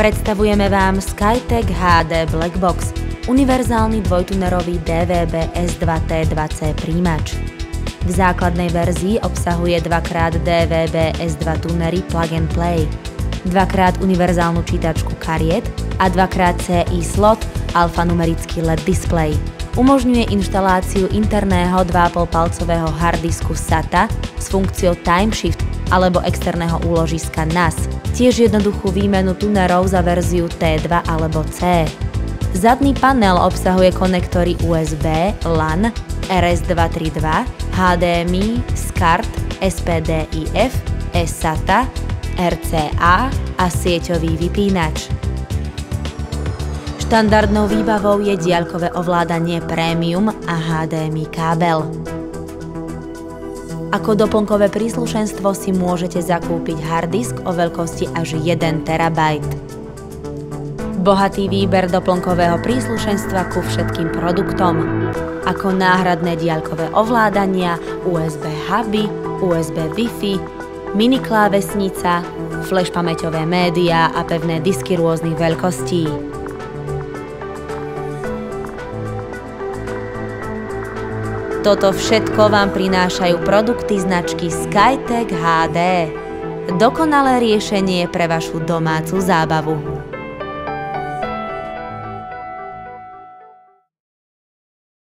Predstavujeme vám SkyTech HD Blackbox, univerzálny dvojtunerový DVB-S2T2C príjimač. V základnej verzii obsahuje 2x DVB-S2 tunery Plug and Play, 2x univerzálnu čítačku kariet a 2x CI slot alfanumerický LED display. Umožňuje inštaláciu interného 2,5-palcového harddisku SATA s funkciou Time Shift alebo externého úložiska NAS. Tiež jednoduchú výmenu tunerov za verziu T2 alebo C. Zadný panel obsahuje konektory USB, LAN, RS232, HDMI, SCART, SPDIF, eSATA, RCA a sieťový vypínač. Štandardnou výbavou je diaľkové ovládanie Premium a HDMI kábel. Ako doplnkové príslušenstvo si môžete zakúpiť harddisk o veľkosti až 1 TB. Bohatý výber doplnkového príslušenstva ku všetkým produktom, ako náhradné diaľkové ovládania, USB huby, USB Wi-Fi, mini klávesnica, flash pamäťové médiá a pevné disky rôznych veľkostí. Toto všetko vám prinášajú produkty značky SkyTech HD. Dokonalé riešenie pre vašu domácu zábavu.